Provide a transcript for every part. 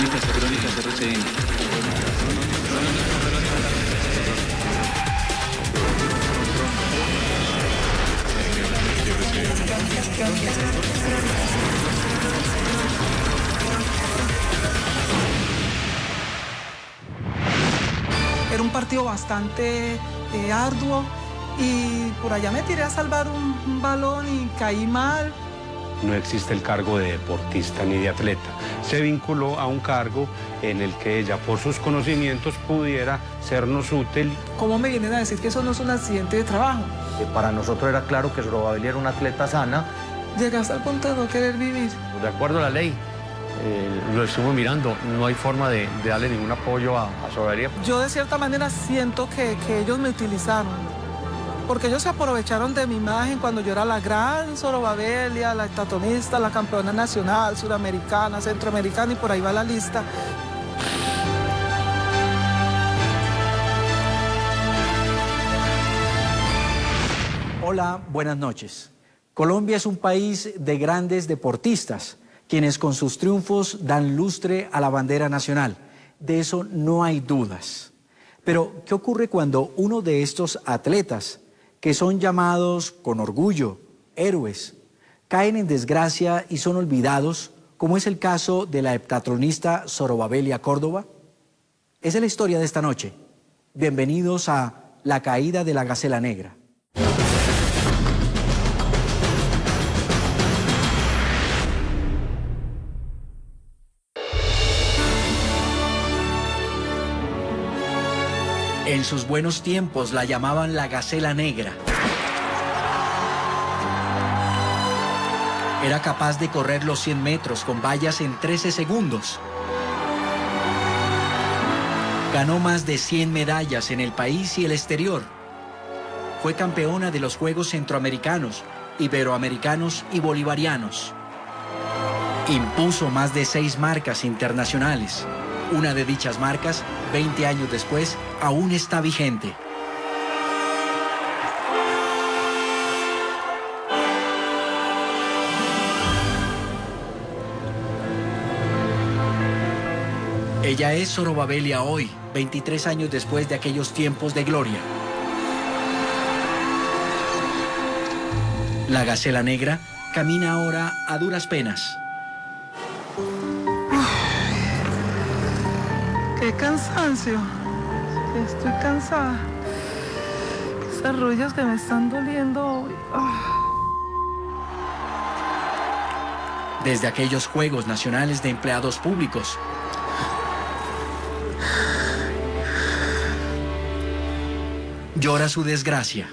Crónicas RCN. Era un partido bastante arduo y por allá me tiré a salvar un balón y caí mal. No existe el cargo de deportista ni de atleta. Se vinculó a un cargo en el que ella, por sus conocimientos, pudiera sernos útil. ¿Cómo me vienen a decir que eso no es un accidente de trabajo? Para nosotros era claro que Sorobabelia era una atleta sana. Llegaste al punto de no querer vivir. De acuerdo a la ley, lo estuvo mirando, no hay forma de darle ningún apoyo a Sorobabelia. Yo de cierta manera siento que ellos me utilizaron. Porque ellos se aprovecharon de mi imagen cuando yo era la gran Sorobabelia, la heptatlonista, la campeona nacional, suramericana, centroamericana y por ahí va la lista. Hola, buenas noches. Colombia es un país de grandes deportistas, quienes con sus triunfos dan lustre a la bandera nacional. De eso no hay dudas. Pero, ¿qué ocurre cuando uno de estos atletas, que son llamados con orgullo héroes, caen en desgracia y son olvidados, como es el caso de la heptatlonista Sorobabelia Córdoba? Esa es la historia de esta noche. Bienvenidos a La caída de la Gacela Negra. En sus buenos tiempos la llamaban la Gacela Negra. Era capaz de correr los 100 metros con vallas en 13 segundos. Ganó más de 100 medallas en el país y el exterior. Fue campeona de los Juegos Centroamericanos, Iberoamericanos y Bolivarianos. Impuso más de 6 marcas internacionales. Una de dichas marcas, 20 años después, aún está vigente. Ella es Sorobabelia hoy, 23 años después de aquellos tiempos de gloria. La Gacela Negra camina ahora a duras penas. ¡Qué cansancio! Estoy cansada. Esas rodillas que me están doliendo hoy. Desde aquellos Juegos Nacionales de Empleados Públicos, llora su desgracia.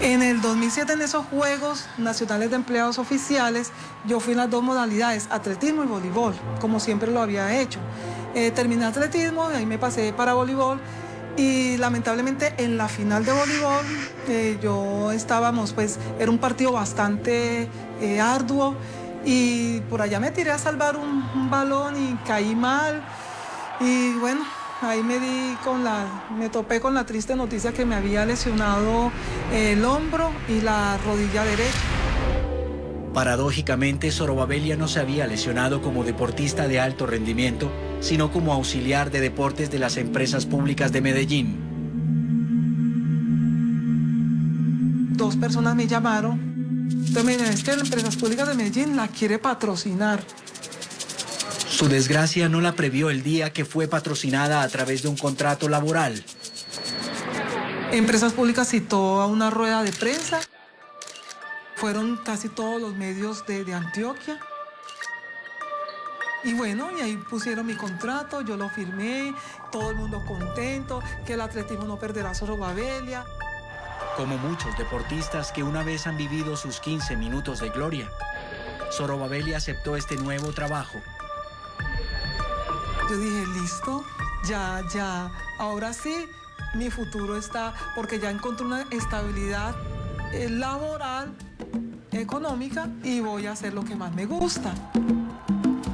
En el 2007, en esos Juegos Nacionales de Empleados Oficiales, yo fui en las dos modalidades, atletismo y voleibol, como siempre lo había hecho. Terminé atletismo y ahí me pasé para voleibol y lamentablemente en la final de voleibol era un partido bastante arduo y por allá me tiré a salvar un balón y caí mal y bueno, ahí me topé con la triste noticia que me había lesionado el hombro y la rodilla derecha. Paradójicamente, Sorobabelia no se había lesionado como deportista de alto rendimiento, sino como auxiliar de deportes de las empresas públicas de Medellín. 2 personas me llamaron. Entonces me dijeron, es que las empresas públicas de Medellín la quiere patrocinar. Su desgracia no la previó el día que fue patrocinada a través de un contrato laboral. Empresas Públicas citó a una rueda de prensa. Fueron casi todos los medios de Antioquia. Y bueno, y ahí pusieron mi contrato, yo lo firmé, todo el mundo contento, que el atletismo no perderá a Sorobabelia. Como muchos deportistas que una vez han vivido sus 15 minutos de gloria, Sorobabelia aceptó este nuevo trabajo. Yo dije, listo, ya, ahora sí, mi futuro está, porque ya encontré una estabilidad laboral, económica, y voy a hacer lo que más me gusta.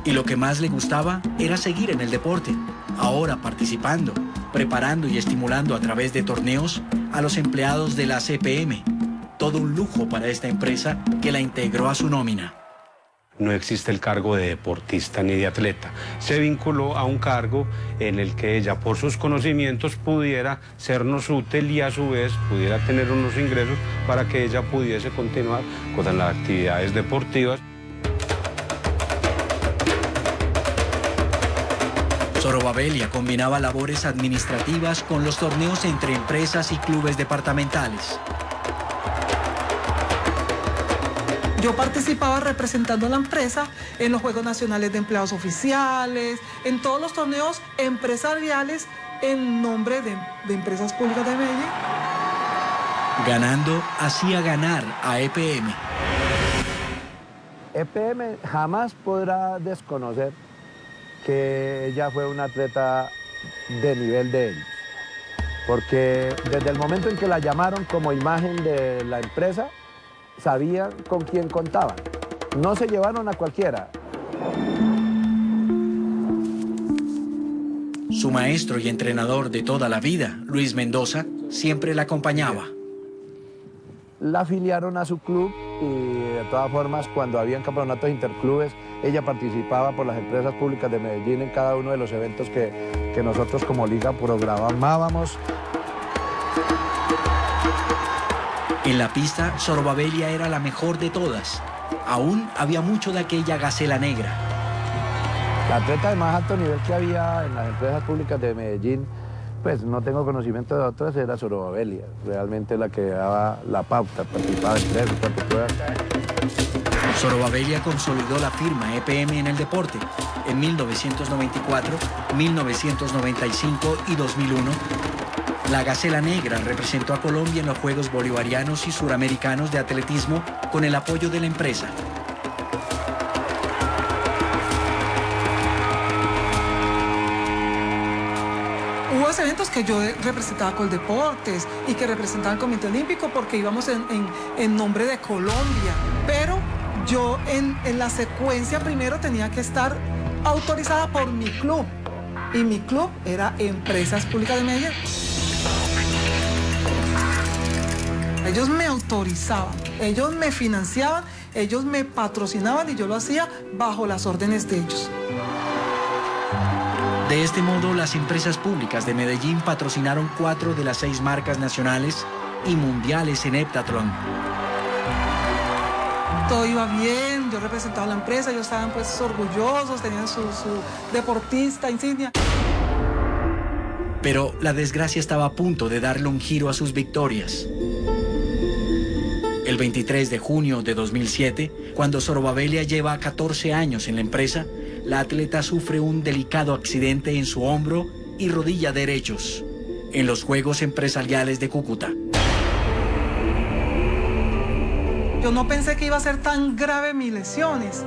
Y lo que más le gustaba era seguir en el deporte, ahora participando, preparando y estimulando a través de torneos a los empleados de la CPM. Todo un lujo para esta empresa que la integró a su nómina. no existe el cargo de deportista ni de atleta. Se vinculó a un cargo en el que ella, por sus conocimientos, pudiera sernos útil y a su vez pudiera tener unos ingresos para que ella pudiese continuar con las actividades deportivas. Sorobabelia combinaba labores administrativas con los torneos entre empresas y clubes departamentales. Yo participaba representando a la empresa en los Juegos Nacionales de Empleados Oficiales, en todos los torneos empresariales en nombre de Empresas Públicas de Medellín. Ganando hacía ganar a EPM. EPM jamás podrá desconocer que ella fue una atleta de nivel de ellos, porque desde el momento en que la llamaron como imagen de la empresa, sabían con quién contaban. No se llevaron a cualquiera. Su maestro y entrenador de toda la vida, Luis Mendoza, siempre la acompañaba. La afiliaron a su club y de todas formas cuando habían campeonatos interclubes ella participaba por las empresas públicas de Medellín en cada uno de los eventos que nosotros como liga programábamos. En la pista, Sorobabelia era la mejor de todas. Aún había mucho de aquella gacela negra. La atleta de más alto nivel que había en las empresas públicas de Medellín, pues no tengo conocimiento de otras, era Sorobabelia, realmente la que daba la pauta, participaba en 3 o 4 pruebas. Sorobabelia consolidó la firma EPM en el deporte. En 1994, 1995 y 2001, la Gacela Negra representó a Colombia en los Juegos Bolivarianos y Suramericanos de Atletismo con el apoyo de la empresa. Hubo eventos que yo representaba Coldeportes y que representaba el Comité Olímpico porque íbamos en nombre de Colombia, pero yo en la secuencia primero tenía que estar autorizada por mi club y mi club era Empresas Públicas de Medellín. Ellos me autorizaban, ellos me financiaban, ellos me patrocinaban y yo lo hacía bajo las órdenes de ellos. De este modo, las empresas públicas de Medellín patrocinaron 4 de las 6 marcas nacionales y mundiales en heptatlón. Todo iba bien, yo representaba a la empresa, ellos estaban pues orgullosos, tenían su deportista insignia. Pero la desgracia estaba a punto de darle un giro a sus victorias. El 23 de junio de 2007, cuando Sorobabelia lleva 14 años en la empresa, la atleta sufre un delicado accidente en su hombro y rodilla derechos en los Juegos Empresariales de Cúcuta. Yo no pensé que iba a ser tan grave mis lesiones.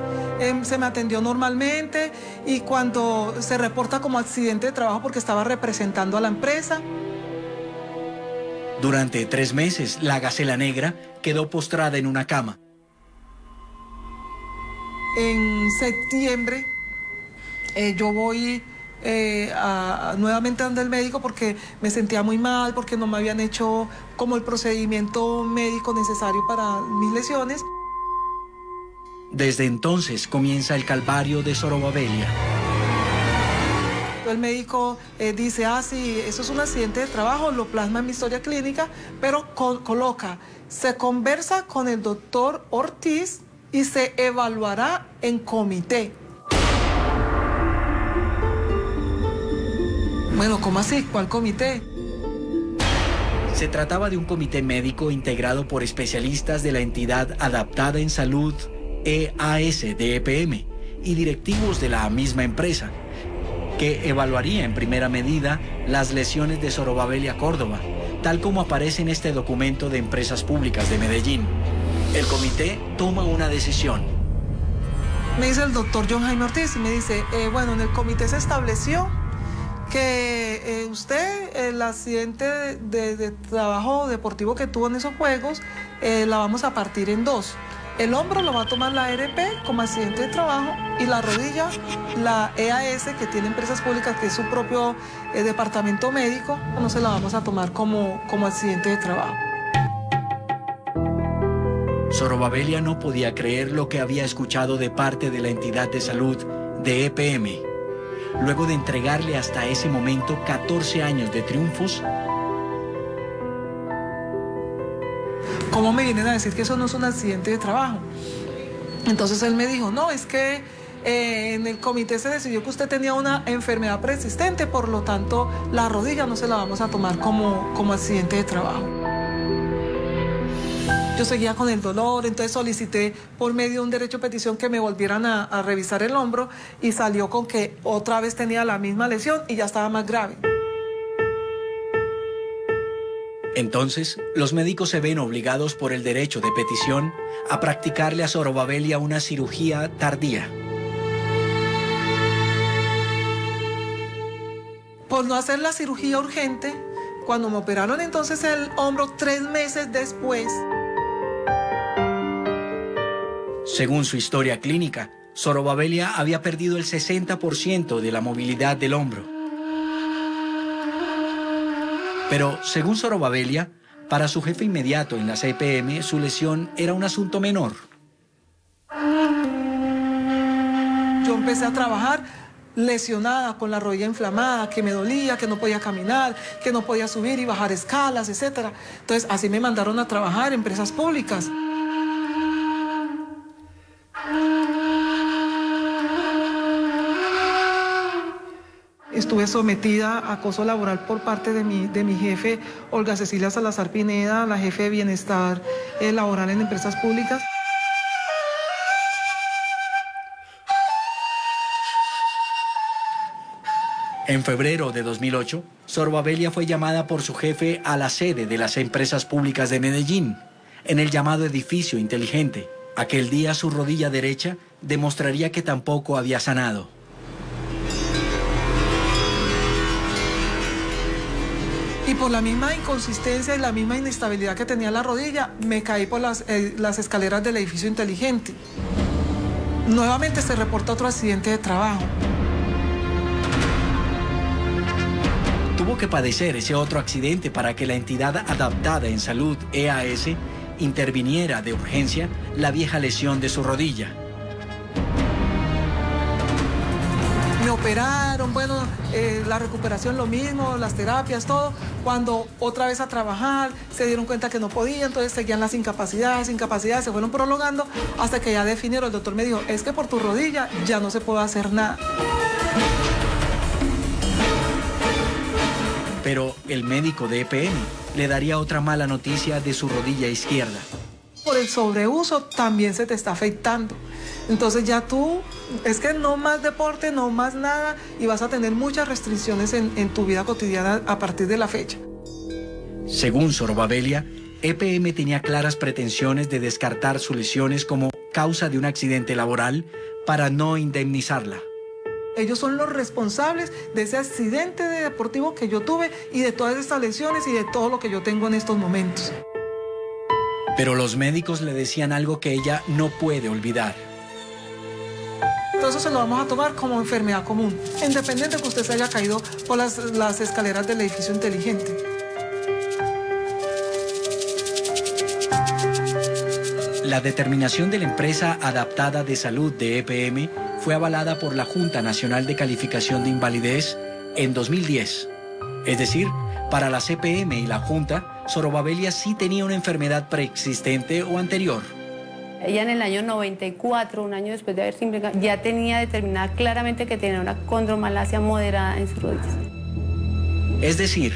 Se me atendió normalmente y cuando se reporta como accidente de trabajo porque estaba representando a la empresa. Durante 3 meses, la Gacela Negra quedó postrada en una cama. En septiembre yo voy nuevamente donde el médico porque me sentía muy mal, porque no me habían hecho como el procedimiento médico necesario para mis lesiones. Desde entonces comienza el calvario de Sorobabelia. El médico dice, sí, eso es un accidente de trabajo, lo plasma en mi historia clínica, pero coloca, se conversa con el doctor Ortiz y se evaluará en comité. Bueno, ¿cómo así? ¿Cuál comité? Se trataba de un comité médico integrado por especialistas de la entidad adaptada en salud EAS de EPM y directivos de la misma empresa, que evaluaría en primera medida las lesiones de Sorobabelia Córdoba, tal como aparece en este documento de Empresas Públicas de Medellín. El comité toma una decisión. Me dice el doctor John Jaime Ortiz y me dice, bueno, en el comité se estableció que usted, el accidente de trabajo deportivo que tuvo en esos juegos, la vamos a partir en 2. El hombro lo va a tomar la ARP como accidente de trabajo y la rodilla, la EAS, que tiene Empresas Públicas, que es su propio departamento médico, no se la vamos a tomar como accidente de trabajo. Zorobabella no podía creer lo que había escuchado de parte de la entidad de salud de EPM. Luego de entregarle hasta ese momento 14 años de triunfos, ¿cómo me vienen a decir que eso no es un accidente de trabajo? Entonces él me dijo, no, es que en el comité se decidió que usted tenía una enfermedad persistente, por lo tanto la rodilla no se la vamos a tomar como accidente de trabajo. Yo seguía con el dolor, entonces solicité por medio de un derecho de petición que me volvieran a revisar el hombro y salió con que otra vez tenía la misma lesión y ya estaba más grave. Entonces, los médicos se ven obligados por el derecho de petición a practicarle a Zorobabella una cirugía tardía. Por no hacer la cirugía urgente, cuando me operaron entonces el hombro 3 meses después. Según su historia clínica, Zorobabella había perdido el 60% de la movilidad del hombro. Pero, según Zorobabella, para su jefe inmediato en las EPM, su lesión era un asunto menor. Yo empecé a trabajar lesionada, con la rodilla inflamada, que me dolía, que no podía caminar, que no podía subir y bajar escalas, etc. Entonces, así me mandaron a trabajar en empresas públicas. Estuve sometida a acoso laboral por parte de mi jefe, Olga Cecilia Salazar Pineda, la jefe de bienestar laboral en empresas públicas. En febrero de 2008, Zorobabella fue llamada por su jefe a la sede de las empresas públicas de Medellín, en el llamado edificio inteligente. Aquel día su rodilla derecha demostraría que tampoco había sanado. Y por la misma inconsistencia y la misma inestabilidad que tenía la rodilla, me caí por las escaleras del edificio inteligente. Nuevamente se reporta otro accidente de trabajo. Tuvo que padecer ese otro accidente para que la entidad adaptada en salud, EAS, interviniera de urgencia la vieja lesión de su rodilla. Me operaron, bueno, la recuperación lo mismo, las terapias, todo. Cuando otra vez a trabajar, se dieron cuenta que no podía, entonces seguían las incapacidades, se fueron prolongando hasta que ya definieron. El doctor me dijo, es que por tu rodilla ya no se puede hacer nada. Pero el médico de EPM le daría otra mala noticia de su rodilla izquierda. Por el sobreuso también se te está afectando. Entonces ya tú, es que no más deporte, no más nada, y vas a tener muchas restricciones en tu vida cotidiana a partir de la fecha. Según Zorobabella, EPM tenía claras pretensiones de descartar sus lesiones como causa de un accidente laboral para no indemnizarla. Ellos son los responsables de ese accidente deportivo que yo tuve y de todas estas lesiones y de todo lo que yo tengo en estos momentos. Pero los médicos le decían algo que ella no puede olvidar. Todo eso se lo vamos a tomar como enfermedad común, independiente de que usted se haya caído por las escaleras del edificio inteligente. La determinación de la empresa adaptada de salud de EPM fue avalada por la Junta Nacional de Calificación de Invalidez en 2010. Es decir, para la CPM y la Junta, Zorobabella sí tenía una enfermedad preexistente o anterior. Ella en el año 94, un año después de haberse implicado, ya tenía determinada claramente que tenía una condromalacia moderada en sus rodillas. Es decir,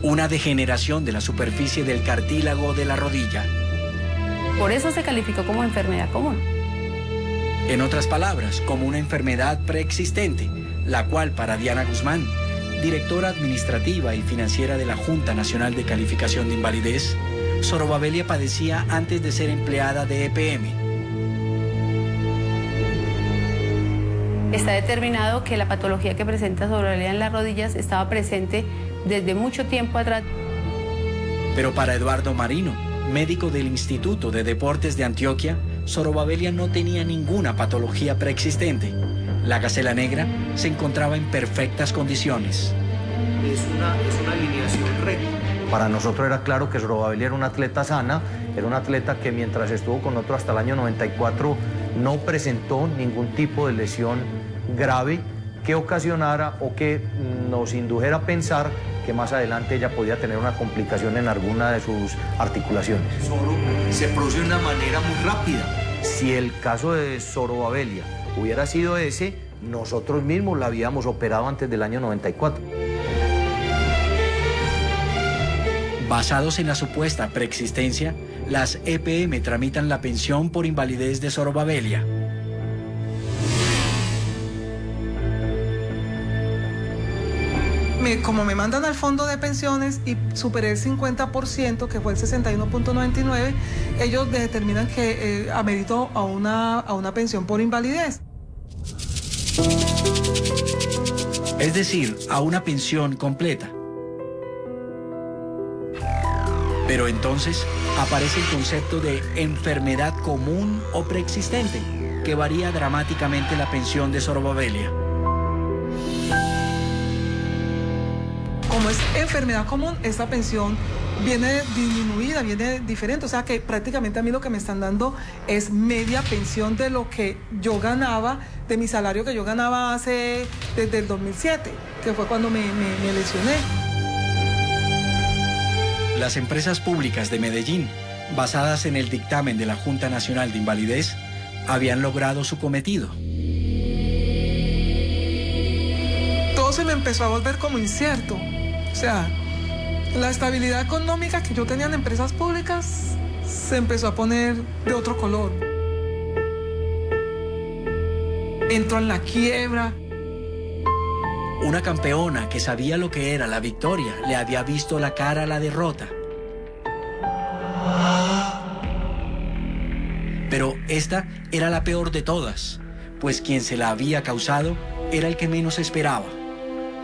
una degeneración de la superficie del cartílago de la rodilla. Por eso se calificó como enfermedad común. En otras palabras, como una enfermedad preexistente, la cual para Diana Guzmán, directora administrativa y financiera de la Junta Nacional de Calificación de Invalidez, Zorobabella padecía antes de ser empleada de EPM. Está determinado que la patología que presenta Zorobabella en las rodillas estaba presente desde mucho tiempo atrás. Pero para Eduardo Marino, médico del Instituto de Deportes de Antioquia, Zorobabella no tenía ninguna patología preexistente. La gacela negra se encontraba en perfectas condiciones. Es una alineación recta. Para nosotros era claro que Zorobabel era una atleta sana, era una atleta que mientras estuvo con nosotros hasta el año 94 no presentó ningún tipo de lesión grave que ocasionara o que nos indujera a pensar que más adelante ella podía tener una complicación en alguna de sus articulaciones. Se produce de una manera muy rápida. Si el caso de Zorobabelia hubiera sido ese, nosotros mismos la habíamos operado antes del año 94. Basados en la supuesta preexistencia, las EPM tramitan la pensión por invalidez de Zorobabelia. Como me mandan al fondo de pensiones y superé el 50%, que fue el 61.99, ellos determinan que amerito a una pensión por invalidez. Es decir, a una pensión completa. Pero entonces aparece el concepto de enfermedad común o preexistente, que varía dramáticamente la pensión de Zorobabelia. Como es enfermedad común, esta pensión viene disminuida, viene diferente. O sea que prácticamente a mí lo que me están dando es media pensión de lo que yo ganaba, de mi salario que yo ganaba desde el 2007, que fue cuando me lesioné. Las empresas públicas de Medellín, basadas en el dictamen de la Junta Nacional de Invalidez, habían logrado su cometido. Todo se me empezó a volver como incierto. O sea, la estabilidad económica que yo tenía en empresas públicas se empezó a poner de otro color. Entró en la quiebra. Una campeona que sabía lo que era la victoria le había visto la cara a la derrota. Pero esta era la peor de todas, pues quien se la había causado era el que menos esperaba.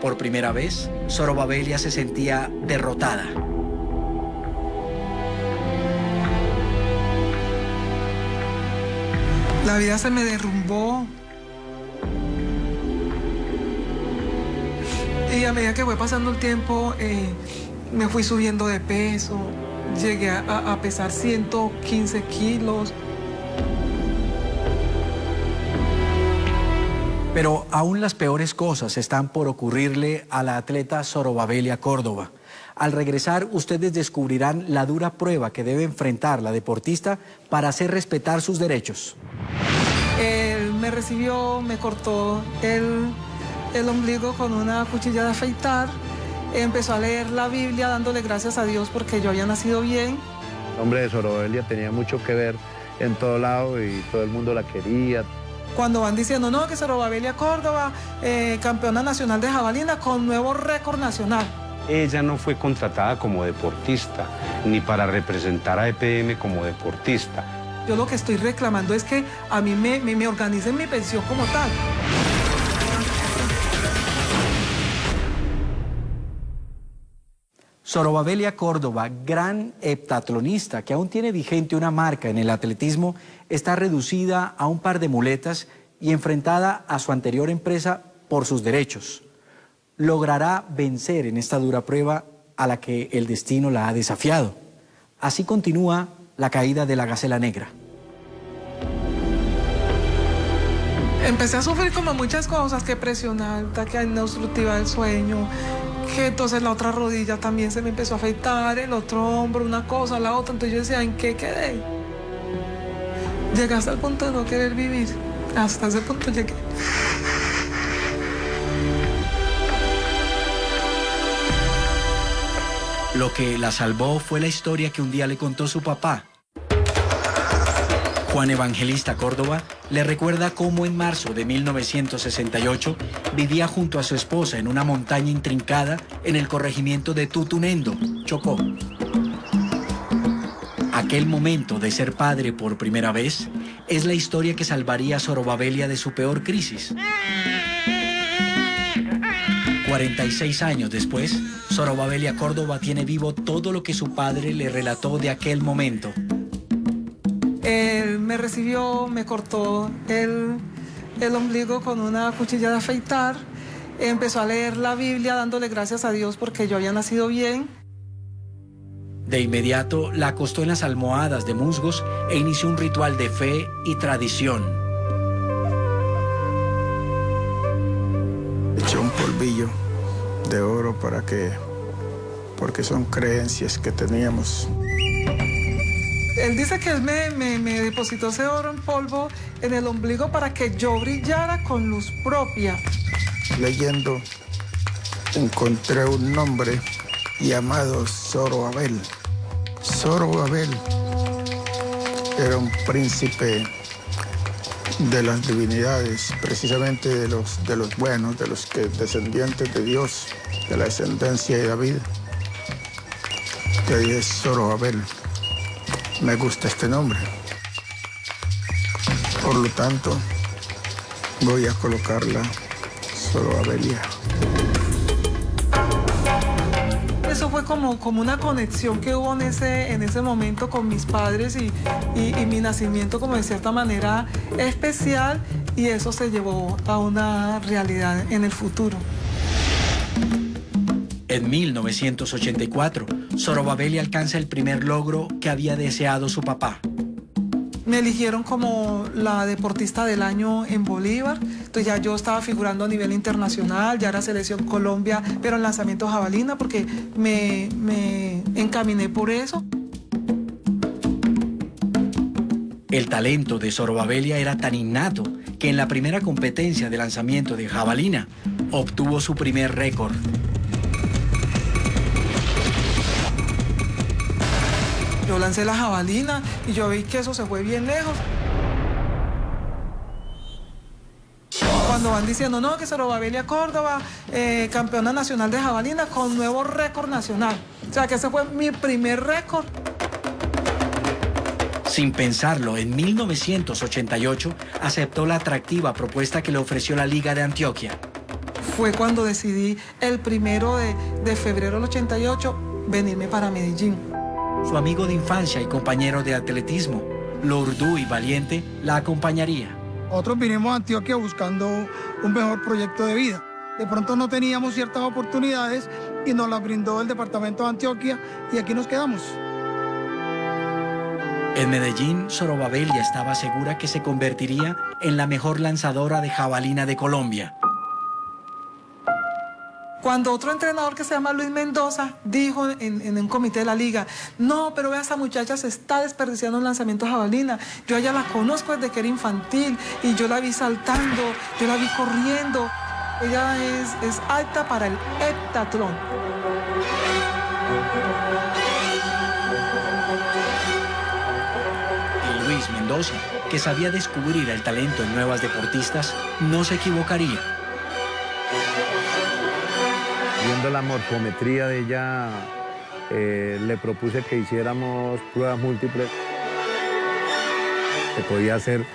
Por primera vez, Zorobabelia se sentía derrotada. La vida se me derrumbó. Y a medida que fue pasando el tiempo, me fui subiendo de peso. Llegué a pesar 115 kilos. Pero aún las peores cosas están por ocurrirle a la atleta Zorobabelia Córdoba. Al regresar, ustedes descubrirán la dura prueba que debe enfrentar la deportista para hacer respetar sus derechos. Él me recibió, me cortó el ombligo con una cuchilla de afeitar. Empezó a leer la Biblia dándole gracias a Dios porque yo había nacido bien. El nombre de Zorobabelia tenía mucho que ver en todo lado y todo el mundo la quería. Cuando van diciendo, no, que Zorobabelia Córdoba, campeona nacional de jabalina con nuevo récord nacional. Ella no fue contratada como deportista, ni para representar a EPM como deportista. Yo lo que estoy reclamando es que a mí me organicen mi pensión como tal. Zorobabelia Córdoba, gran heptatlonista que aún tiene vigente una marca en el atletismo, está reducida a un par de muletas y enfrentada a su anterior empresa por sus derechos. Logrará vencer en esta dura prueba a la que el destino la ha desafiado. Así continúa la caída de la gacela negra. Empecé a sufrir como muchas cosas, que presión alta, que anemia obstructiva del sueño, que entonces la otra rodilla también se me empezó a afeitar, el otro hombro, una cosa, la otra. Entonces yo decía, ¿en qué quedé? Llegué hasta el punto de no querer vivir. Hasta ese punto llegué. Lo que la salvó fue la historia que un día le contó su papá. Juan Evangelista Córdoba le recuerda cómo en marzo de 1968 vivía junto a su esposa en una montaña intrincada en el corregimiento de Tutunendo, Chocó. Aquel momento de ser padre por primera vez es la historia que salvaría a Zorobabelia de su peor crisis. 46 años después, Zorobabelia Córdoba tiene vivo todo lo que su padre le relató de aquel momento. Él me recibió, me cortó el ombligo con una cuchilla de afeitar. Empezó a leer la Biblia dándole gracias a Dios porque yo había nacido bien. De inmediato la acostó en las almohadas de musgos e inició un ritual de fe y tradición. Echó un polvillo de oro porque son creencias que teníamos. Él dice que él me depositó ese oro en polvo en el ombligo para que yo brillara con luz propia. Leyendo, encontré un nombre llamado Zorobabel. Zorobabel era un príncipe de las divinidades, precisamente de los buenos, de los que descendientes de Dios, de la descendencia de David. Y ahí es Zorobabel. Me gusta este nombre. Por lo tanto, voy a colocarla Zorobabelia. Eso fue como una conexión que hubo en ese momento con mis padres y mi nacimiento como de cierta manera especial, y eso se llevó a una realidad en el futuro. En 1984, Zorobabelia alcanza el primer logro que había deseado su papá. Me eligieron como la deportista del año en Bolívar, entonces ya yo estaba figurando a nivel internacional, ya era selección Colombia, pero en lanzamiento jabalina, porque me encaminé por eso. El talento de Zorobabelia era tan innato que en la primera competencia de lanzamiento de jabalina obtuvo su primer récord. Yo lancé la jabalina y yo vi que eso se fue bien lejos. Cuando van diciendo, no, que Zorobabelia Córdoba, campeona nacional de jabalina con nuevo récord nacional. O sea, que ese fue mi primer récord. Sin pensarlo, en 1988 aceptó la atractiva propuesta que le ofreció la Liga de Antioquia. Fue cuando decidí el 1 de febrero del 88 venirme para Medellín. Su amigo de infancia y compañero de atletismo, Lourdu y Valiente, la acompañaría. Nosotros vinimos a Antioquia buscando un mejor proyecto de vida. De pronto no teníamos ciertas oportunidades y nos las brindó el departamento de Antioquia y aquí nos quedamos. En Medellín, Zorobabelia estaba segura que se convertiría en la mejor lanzadora de jabalina de Colombia. Cuando otro entrenador que se llama Luis Mendoza dijo en un comité de la liga, no, pero vea, esta muchacha se está desperdiciando en lanzamiento de jabalina. Yo a ella la conozco desde que era infantil y yo la vi saltando, yo la vi corriendo. Ella es alta para el heptatlón. Y Luis Mendoza, que sabía descubrir el talento en nuevas deportistas, no se equivocaría. Viendo la morfometría de ella, le propuse que hiciéramos pruebas múltiples. Se podía hacer,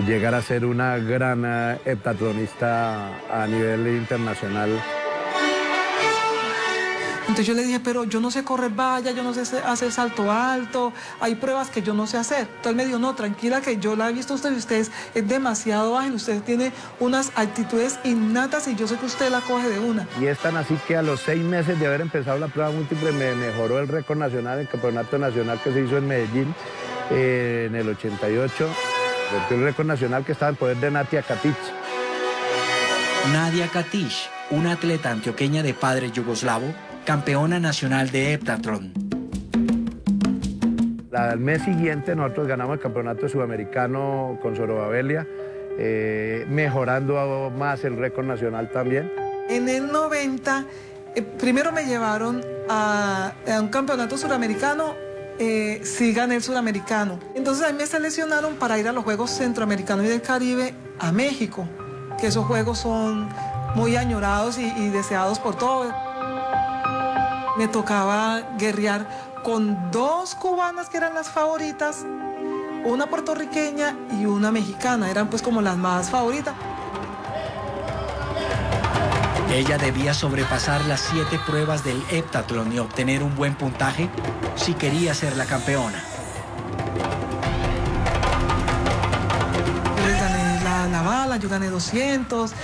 llegar a ser una gran heptatlonista a nivel internacional. Entonces yo le dije, pero yo no sé correr valla, yo no sé hacer salto alto, hay pruebas que yo no sé hacer. Entonces él me dijo, no, tranquila, que yo la he visto a usted y usted es demasiado ágil, usted tiene unas actitudes innatas y yo sé que usted la coge de una. Y es tan así que a los 6 meses de haber empezado la prueba múltiple me mejoró el récord nacional, el campeonato nacional que se hizo en Medellín en el 88. Rompió el récord nacional que estaba en poder de Nadia Katic. Nadia Katic, una atleta antioqueña de padre yugoslavo, campeona nacional de heptatlón. Al mes siguiente nosotros ganamos el campeonato sudamericano con Zorobabelia, mejorando más el récord nacional también. En el 90, primero me llevaron a un campeonato suramericano, sí gané el suramericano. Entonces ahí me seleccionaron para ir a los Juegos Centroamericanos y del Caribe a México, que esos juegos son muy añorados y deseados por todos. Me tocaba guerrear con 2 cubanas que eran las favoritas, una puertorriqueña y una mexicana, eran pues como las más favoritas. Ella debía sobrepasar las 7 pruebas del heptatlón y obtener un buen puntaje si quería ser la campeona. Yo les gané la bala, yo gané 200,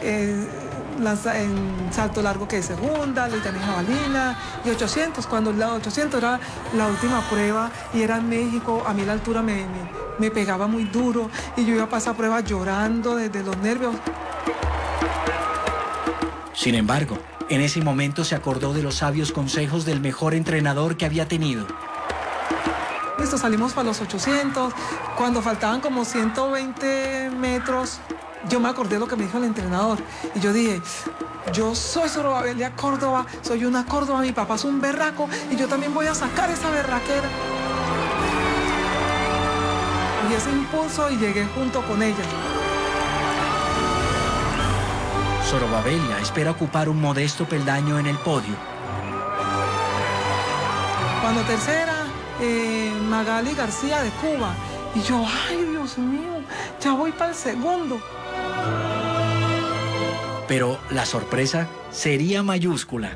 en salto largo que de segunda, le gané jabalina y 800, cuando el 800 era la última prueba y era en México, a mí la altura me pegaba muy duro y yo iba a pasar pruebas llorando desde los nervios. Sin embargo, en ese momento se acordó de los sabios consejos del mejor entrenador que había tenido. Listo, salimos para los 800, cuando faltaban como 120 metros, yo me acordé de lo que me dijo el entrenador y yo dije, yo soy Zorobabelia Córdoba, soy una Córdoba, mi papá es un berraco y yo también voy a sacar esa berraquera. Y ese impulso y llegué junto con ella. Zorobabelia espera ocupar un modesto peldaño en el podio. Cuando tercera, Magali García de Cuba. Y yo, ay, Dios mío, ya voy para el segundo. Pero la sorpresa sería mayúscula.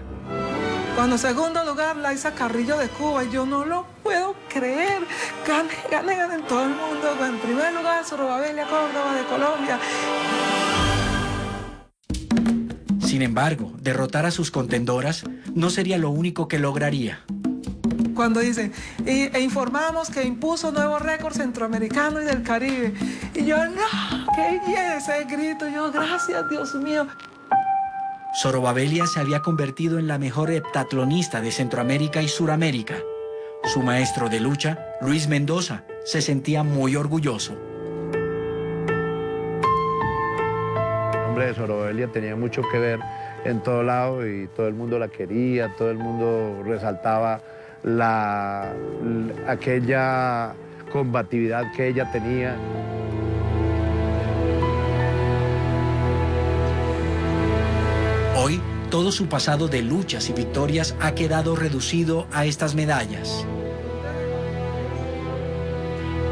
Cuando segundo lugar, Laisa Carrillo de Cuba. Y yo no lo puedo creer. Gane en todo el mundo. En primer lugar, Zorobabelia Córdoba de Colombia. Sin embargo, derrotar a sus contendoras no sería lo único que lograría. Cuando dicen, e informamos que impuso nuevo récord centroamericano y del Caribe. Y yo, no, qué bien ese grito. Yo, gracias, Dios mío. Zorobabelia se había convertido en la mejor heptatlonista de Centroamérica y Suramérica. Su maestro de lucha, Luis Mendoza, se sentía muy orgulloso. El nombre de Zorobabelia tenía mucho que ver en todo lado y todo el mundo la quería, todo el mundo resaltaba aquella combatividad que ella tenía. Hoy, todo su pasado de luchas y victorias ha quedado reducido a estas medallas.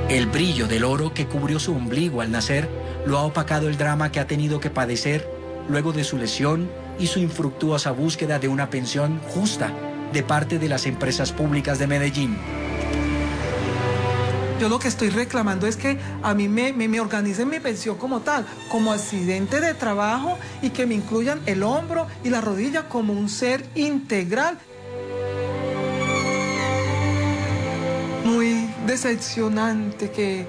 El brillo del oro que cubrió su ombligo al nacer lo ha opacado el drama que ha tenido que padecer luego de su lesión y su infructuosa búsqueda de una pensión justa de parte de las empresas públicas de Medellín. Yo lo que estoy reclamando es que a mí me organicen mi pensión como tal, como accidente de trabajo y que me incluyan el hombro y la rodilla como un ser integral. Muy decepcionante que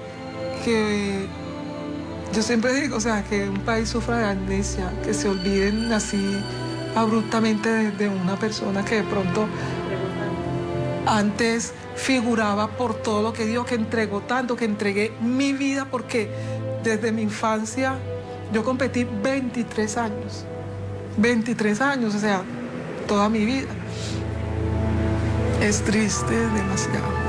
yo siempre digo, o sea, que un país sufra de amnesia, que se olviden así abruptamente de una persona que de pronto antes figuraba por todo lo que dio, que entregó tanto, que entregué mi vida, porque desde mi infancia yo competí 23 años. 23 años, o sea, toda mi vida. Es triste, demasiado.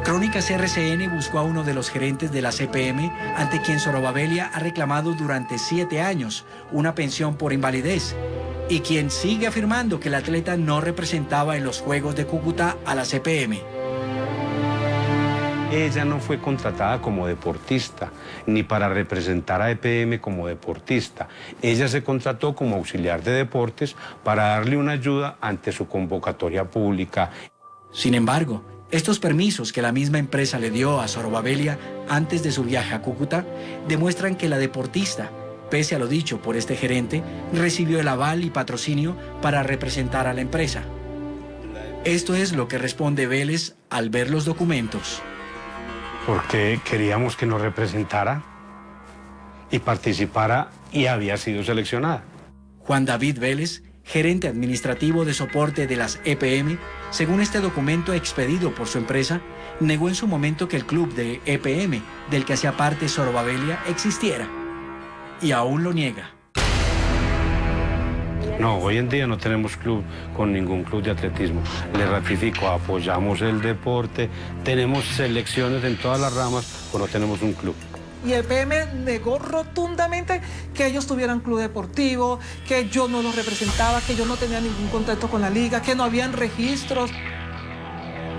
Crónicas RCN buscó a uno de los gerentes de la CPM, ante quien Zorobabelia ha reclamado durante 7 años una pensión por invalidez, y quien sigue afirmando que el atleta no representaba en los Juegos de Cúcuta a la CPM. Ella no fue contratada como deportista, ni para representar a EPM como deportista. Ella se contrató como auxiliar de deportes para darle una ayuda ante su convocatoria pública. Sin embargo, estos permisos que la misma empresa le dio a Zorobabelia antes de su viaje a Cúcuta demuestran que la deportista, pese a lo dicho por este gerente, recibió el aval y patrocinio para representar a la empresa. Esto es lo que responde Vélez al ver los documentos. Porque queríamos que nos representara y participara y había sido seleccionada. Juan David Vélez, gerente administrativo de soporte de las EPM, según este documento expedido por su empresa, negó en su momento que el club de EPM, del que hacía parte Zorobabelia, existiera. Y aún lo niega. No, hoy en día no tenemos club con ningún club de atletismo. Le ratifico, apoyamos el deporte, tenemos selecciones en todas las ramas, pero no tenemos un club. Y EPM negó rotundamente que ellos tuvieran club deportivo, que yo no los representaba, que yo no tenía ningún contacto con la liga, que no habían registros.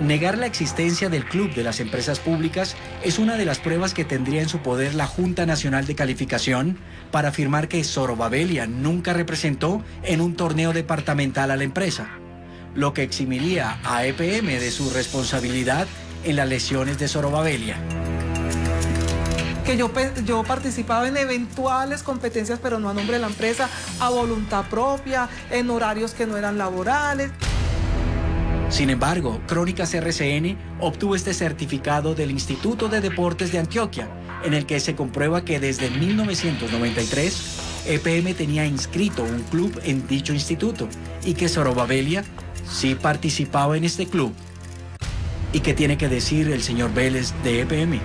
Negar la existencia del club de las empresas públicas es una de las pruebas que tendría en su poder la Junta Nacional de Calificación para afirmar que Zorobabelia nunca representó en un torneo departamental a la empresa, lo que eximiría a EPM de su responsabilidad en las lesiones de Zorobabelia. que yo participaba en eventuales competencias, pero no a nombre de la empresa, a voluntad propia, en horarios que no eran laborales. Sin embargo, Crónicas RCN obtuvo este certificado del Instituto de Deportes de Antioquia, en el que se comprueba que desde 1993 EPM tenía inscrito un club en dicho instituto y que Zorobabellia sí participaba en este club. ¿Y qué tiene que decir el señor Vélez de EPM?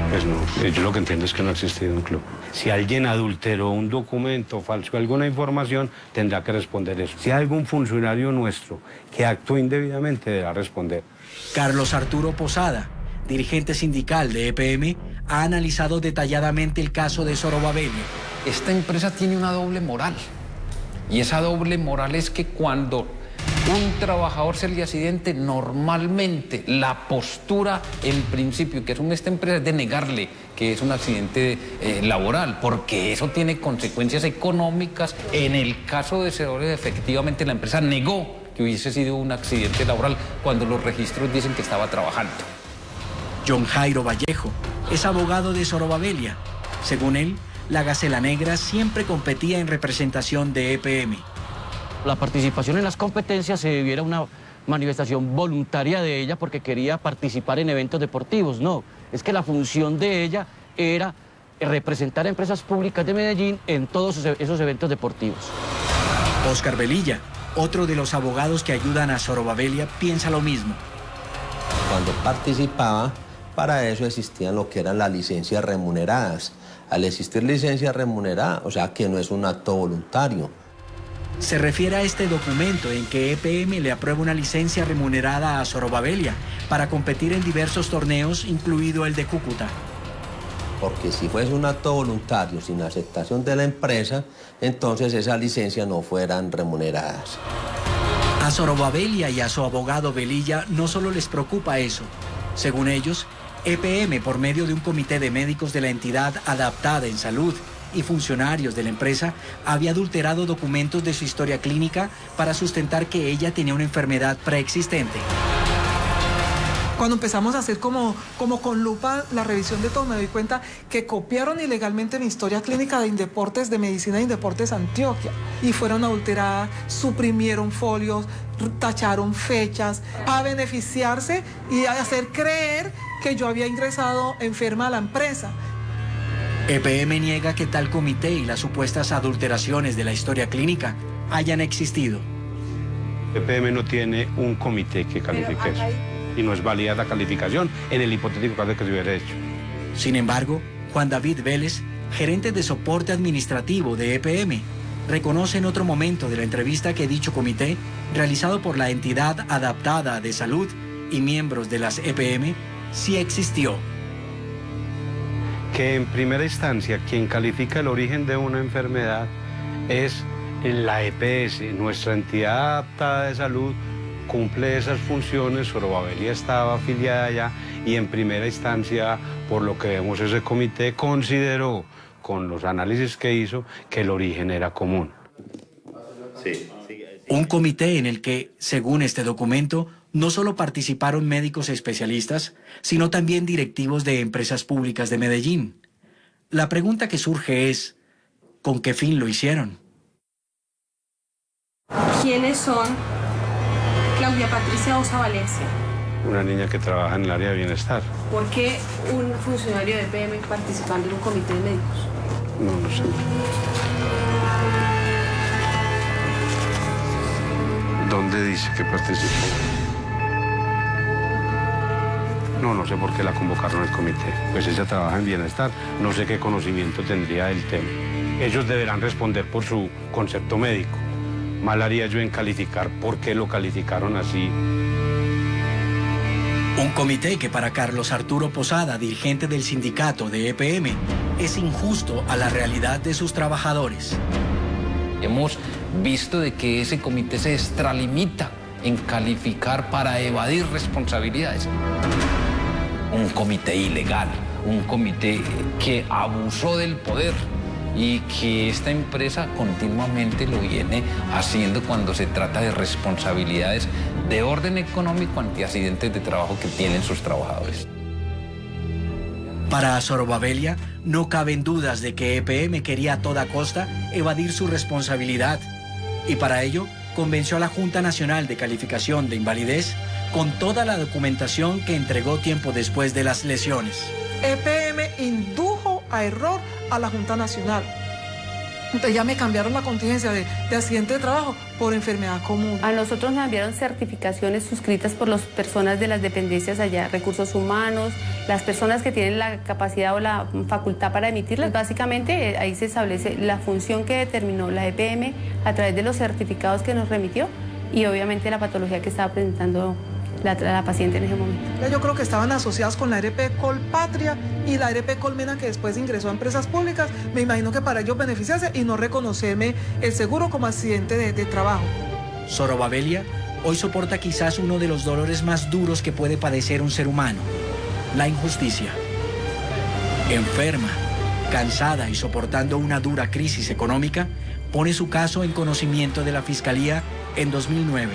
Pues no, yo lo que entiendo es que no ha existido un club. Si alguien adulteró un documento, falseó alguna información, tendrá que responder eso. Si hay algún funcionario nuestro que actuó indebidamente, deberá responder. Carlos Arturo Posada, dirigente sindical de EPM, ha analizado detalladamente el caso de Zorobabellia. Esta empresa tiene una doble moral. Y esa doble moral es que cuando un trabajador se le accidente, normalmente la postura en principio que asume esta empresa es de negarle que es un accidente laboral, porque eso tiene consecuencias económicas. En el caso de Zorobabellia, efectivamente la empresa negó que hubiese sido un accidente laboral cuando los registros dicen que estaba trabajando. John Jairo Vallejo es abogado de Zorobabellia. Según él, la Gacela Negra siempre competía en representación de EPM. La participación en las competencias se debiera a una manifestación voluntaria de ella porque quería participar en eventos deportivos. No, es que la función de ella era representar a empresas públicas de Medellín en todos esos eventos deportivos. Oscar Velilla, otro de los abogados que ayudan a Zorobabellia, piensa lo mismo. Cuando participaba, para eso existían lo que eran las licencias remuneradas. Al existir licencia remunerada, o sea que no es un acto voluntario. Se refiere a este documento en que EPM le aprueba una licencia remunerada a Zorobabellia para competir en diversos torneos, incluido el de Cúcuta. Porque si fuese un acto voluntario sin aceptación de la empresa, entonces esas licencias no fueran remuneradas. A Zorobabellia y a su abogado Velilla no solo les preocupa eso. Según ellos, EPM, por medio de un comité de médicos de la entidad adaptada en salud y funcionarios de la empresa, había adulterado documentos de su historia clínica para sustentar que ella tenía una enfermedad preexistente. Cuando empezamos a hacer como con lupa la revisión de todo, me doy cuenta que copiaron ilegalmente mi historia clínica de Indeportes, de Medicina de Indeportes Antioquia, y fueron adulteradas, suprimieron folios, tacharon fechas, a beneficiarse y a hacer creer que yo había ingresado enferma a la empresa. EPM niega que tal comité y las supuestas adulteraciones de la historia clínica hayan existido. EPM no tiene un comité que califique eso. Y no es válida la calificación en el hipotético caso de que se hubiera hecho. Sin embargo, Juan David Vélez, gerente de soporte administrativo de EPM, reconoce en otro momento de la entrevista que dicho comité, realizado por la entidad adaptada de salud y miembros de las EPM, sí existió. Que en primera instancia quien califica el origen de una enfermedad es la EPS, nuestra entidad adaptada de salud, cumple esas funciones. Zorobabellia estaba afiliada allá y en primera instancia, por lo que vemos, ese comité consideró, con los análisis que hizo, que el origen era común. Un comité en el que, según este documento, no solo participaron médicos especialistas, sino también directivos de empresas públicas de Medellín. La pregunta que surge es, ¿con qué fin lo hicieron? ¿Quiénes son Claudia Patricia Osa Valencia? Una niña que trabaja en el área de bienestar. ¿Por qué un funcionario de EPM participando en un comité de médicos? No sé. ¿Dónde dice que participó? No sé por qué la convocaron al comité. Pues ella trabaja en bienestar, no sé qué conocimiento tendría del tema. Ellos deberán responder por su concepto médico. Mal haría yo en calificar por qué lo calificaron así. Un comité que para Carlos Arturo Posada, dirigente del sindicato de EPM, es injusto a la realidad de sus trabajadores. Hemos visto de que ese comité se extralimita en calificar para evadir responsabilidades. Un comité ilegal, un comité que abusó del poder y que esta empresa continuamente lo viene haciendo cuando se trata de responsabilidades de orden económico ante accidentes de trabajo que tienen sus trabajadores. Para Sorobavelia, no caben dudas de que EPM quería a toda costa evadir su responsabilidad y para ello convenció a la Junta Nacional de Calificación de Invalidez con toda la documentación que entregó tiempo después de las lesiones. EPM indujo a error a la Junta Nacional. Entonces ya me cambiaron la contingencia de accidente de trabajo por enfermedad común. A nosotros nos enviaron certificaciones suscritas por las personas de las dependencias allá, recursos humanos, las personas que tienen la capacidad o la facultad para emitirlas. Básicamente ahí se establece la función que determinó la EPM a través de los certificados que nos remitió y obviamente la patología que estaba presentando la paciente en ese momento. Yo creo que estaban asociadas con la ARP Colpatria y la ARP Colmena, que después ingresó a empresas públicas. Me imagino que para ellos beneficiarse y no reconocerme el seguro como accidente de trabajo. Sorobavelia hoy soporta quizás uno de los dolores más duros que puede padecer un ser humano, la injusticia. Enferma, cansada y soportando una dura crisis económica, pone su caso en conocimiento de la Fiscalía en 2009.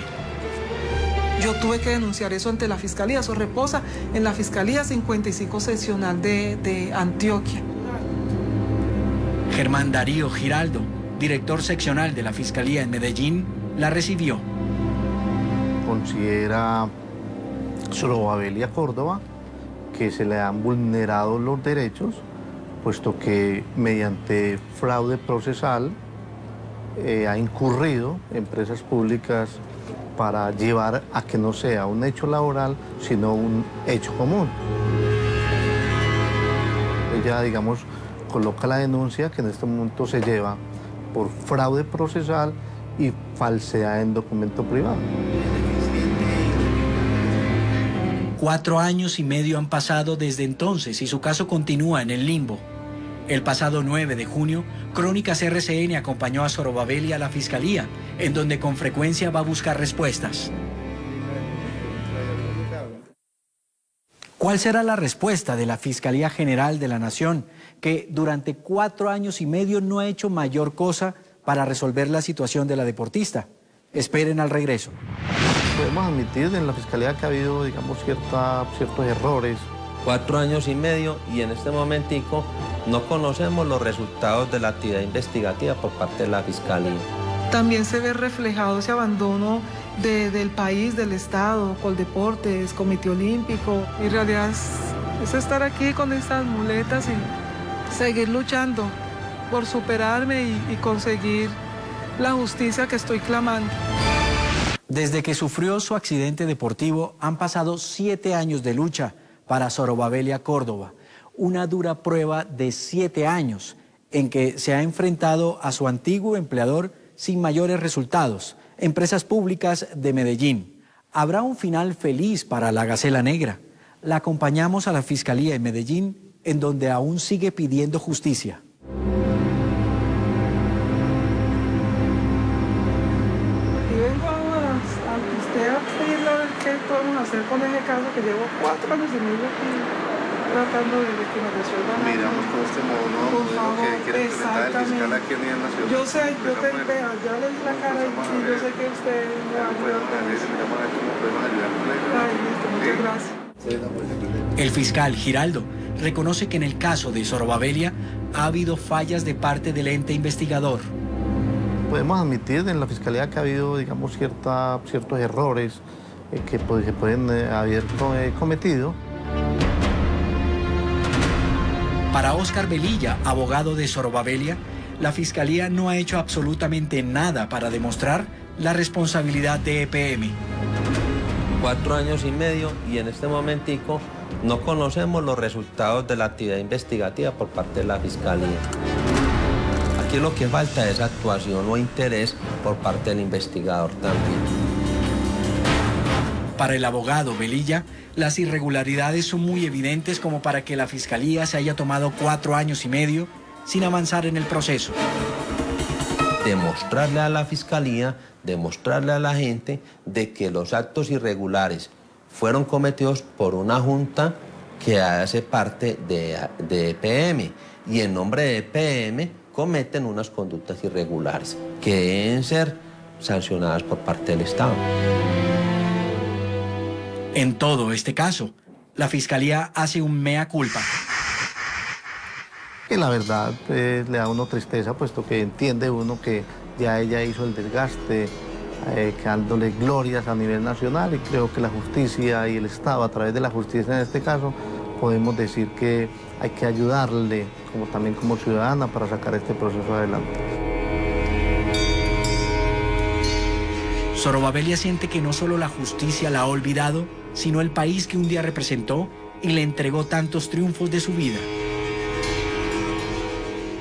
Yo tuve que denunciar eso ante la Fiscalía, eso reposa en la Fiscalía 55 Seccional de Antioquia. Germán Darío Giraldo, director seccional de la Fiscalía en Medellín, la recibió. Considera Sorobavelia Córdoba que se le han vulnerado los derechos, puesto que mediante fraude procesal ha incurrido empresas públicas para llevar a que no sea un hecho laboral, sino un hecho común. Ella, digamos, coloca la denuncia que en este momento se lleva por fraude procesal y falsedad en documento privado. 4 años y medio han pasado desde entonces y su caso continúa en el limbo. El pasado 9 de junio, Crónicas RCN acompañó a Sorobavelia a la Fiscalía, en donde con frecuencia va a buscar respuestas. ¿Cuál será la respuesta de la Fiscalía General de la Nación, que durante 4 años y medio no ha hecho mayor cosa para resolver la situación de la deportista? Esperen al regreso. Podemos admitir en la Fiscalía que ha habido, digamos, ciertos errores. 4 años y medio y en este momentico no conocemos los resultados de la actividad investigativa por parte de la Fiscalía. También se ve reflejado ese abandono del país, del Estado, Coldeportes, Comité Olímpico. En realidad es estar aquí con estas muletas y seguir luchando por superarme y conseguir la justicia que estoy clamando. Desde que sufrió su accidente deportivo han pasado 7 años de lucha para Sorobavelia Córdoba, una dura prueba de 7 años en que se ha enfrentado a su antiguo empleador sin mayores resultados, Empresas Públicas de Medellín. ¿Habrá un final feliz para la Gacela Negra? La acompañamos a la Fiscalía en Medellín, en donde aún sigue pidiendo justicia. ¿Qué podemos hacer con ese caso que llevo 4 años y medio aquí tratando de que me resuelvan? Miramos con este modo, ¿no? Por favor, que quiere presentar el fiscal aquí a nivel nacional. Yo sé, ya le di la cara y yo sé que usted me va a ayudar con eso. Ay, listo, muchas gracias. El fiscal Giraldo reconoce que en el caso de Sorobavelia ha habido fallas de parte del ente investigador. Podemos admitir en la Fiscalía que ha habido, digamos, ciertos errores que se pueden haber cometido. Para Óscar Velilla, abogado de Sorobavelia, la Fiscalía no ha hecho absolutamente nada para demostrar la responsabilidad de EPM. 4 años y medio y en este momentico no conocemos los resultados de la actividad investigativa por parte de la Fiscalía. Aquí lo que falta es actuación o interés por parte del investigador también. Para el abogado Velilla, las irregularidades son muy evidentes como para que la Fiscalía se haya tomado 4 años y medio sin avanzar en el proceso. Demostrarle a la Fiscalía, demostrarle a la gente de que los actos irregulares fueron cometidos por una junta que hace parte de EPM y en nombre de EPM cometen unas conductas irregulares que deben ser sancionadas por parte del Estado. En todo este caso, la Fiscalía hace un mea culpa. que la verdad le da a uno tristeza, puesto que entiende uno que ya ella hizo el desgaste, dándole glorias a nivel nacional, y creo que la justicia y el Estado, a través de la justicia en este caso, podemos decir que hay que ayudarle, también como ciudadana, para sacar este proceso adelante. Zorobabellia siente que no solo la justicia la ha olvidado, sino el país que un día representó y le entregó tantos triunfos de su vida.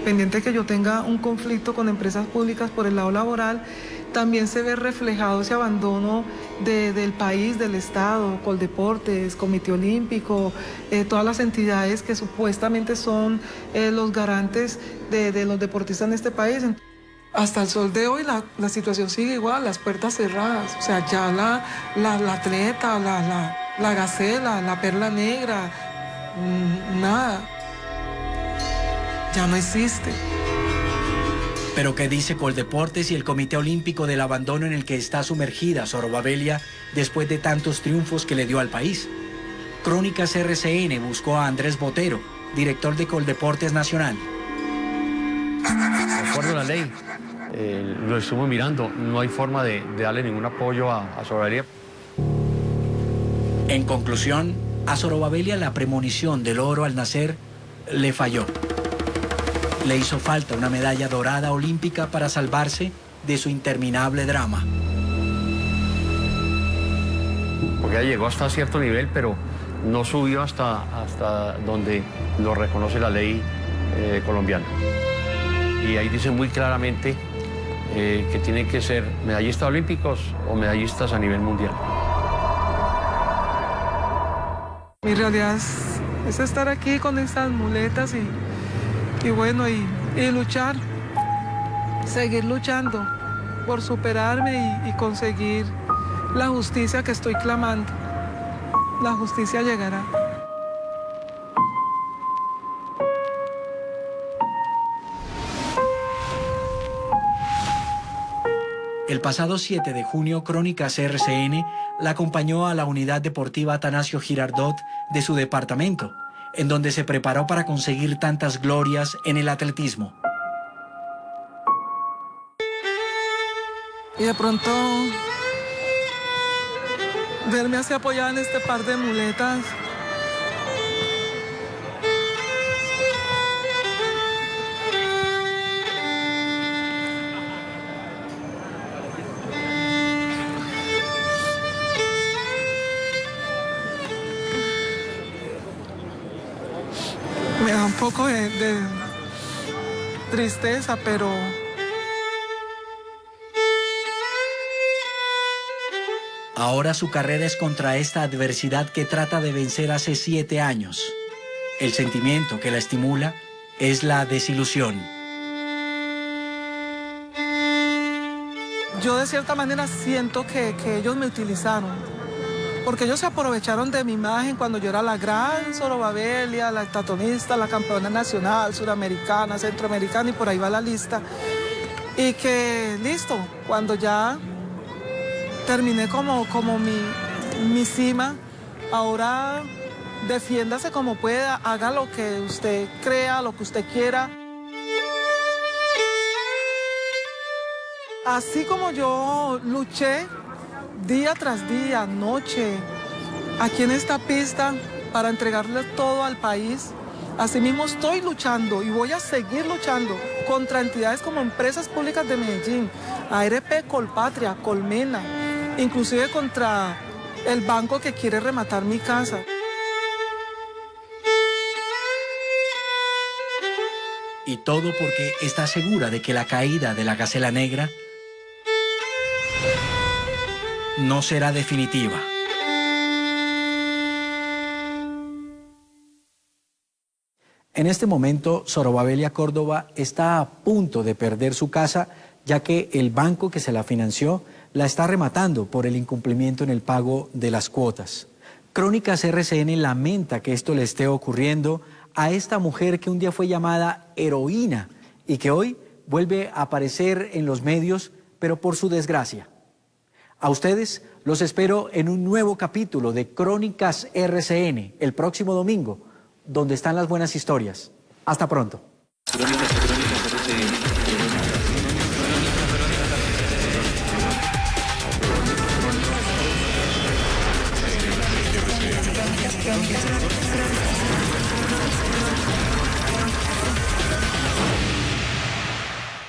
Pendiente que yo tenga un conflicto con empresas públicas por el lado laboral, también se ve reflejado ese abandono del país, del Estado, Coldeportes, Comité Olímpico, todas las entidades que supuestamente son los garantes de los deportistas en este país. Hasta el sol de hoy la situación sigue igual, las puertas cerradas. O sea, ya la atleta, la gacela, la perla negra, nada. Ya no existe. Pero ¿qué dice Coldeportes y el Comité Olímpico del abandono en el que está sumergida Zorobabellia después de tantos triunfos que le dio al país? Crónicas RCN buscó a Andrés Botero, director de Coldeportes Nacional. De acuerdo a la ley, lo estuvimos mirando, no hay forma de darle ningún apoyo a Zorobabellia. En conclusión, a Zorobabellia la premonición del oro al nacer le falló. Le hizo falta una medalla dorada olímpica para salvarse de su interminable drama. Porque ella llegó hasta cierto nivel, pero no subió hasta donde lo reconoce la ley colombiana. Y ahí dice muy claramente que tienen que ser medallistas olímpicos o medallistas a nivel mundial. Mi realidad es estar aquí con estas muletas y bueno, y luchar, seguir luchando por superarme y conseguir la justicia que estoy clamando. La justicia llegará. El pasado 7 de junio, Crónicas RCN la acompañó a la unidad deportiva Atanasio Girardot de su departamento, en donde se preparó para conseguir tantas glorias en el atletismo. Y de pronto verme así apoyada en este par de muletas, me da un poco de tristeza, pero ahora su carrera es contra esta adversidad que trata de vencer hace 7 años. El sentimiento que la estimula es la desilusión. yo de cierta manera siento que ellos me utilizaron, porque ellos se aprovecharon de mi imagen cuando yo era la gran Zorobabellia, la estatonista, la campeona nacional, suramericana, centroamericana, y por ahí va la lista. Y que listo, cuando ya terminé como mi cima, ahora defiéndase como pueda, haga lo que usted crea, lo que usted quiera. Así como yo luché día tras día, noche, aquí en esta pista para entregarle todo al país, asimismo estoy luchando y voy a seguir luchando contra entidades como Empresas Públicas de Medellín, ARP, Colpatria, Colmena, inclusive contra el banco que quiere rematar mi casa. Y todo porque está segura de que la caída de la gacela negra no será definitiva. En este momento, Zorobabellia Córdoba está a punto de perder su casa, ya que el banco que se la financió la está rematando por el incumplimiento en el pago de las cuotas. Crónicas RCN lamenta que esto le esté ocurriendo a esta mujer que un día fue llamada heroína y que hoy vuelve a aparecer en los medios, pero por su desgracia. A ustedes los espero en un nuevo capítulo de Crónicas RCN el próximo domingo, donde están las buenas historias. Hasta pronto. Crónicas RCN.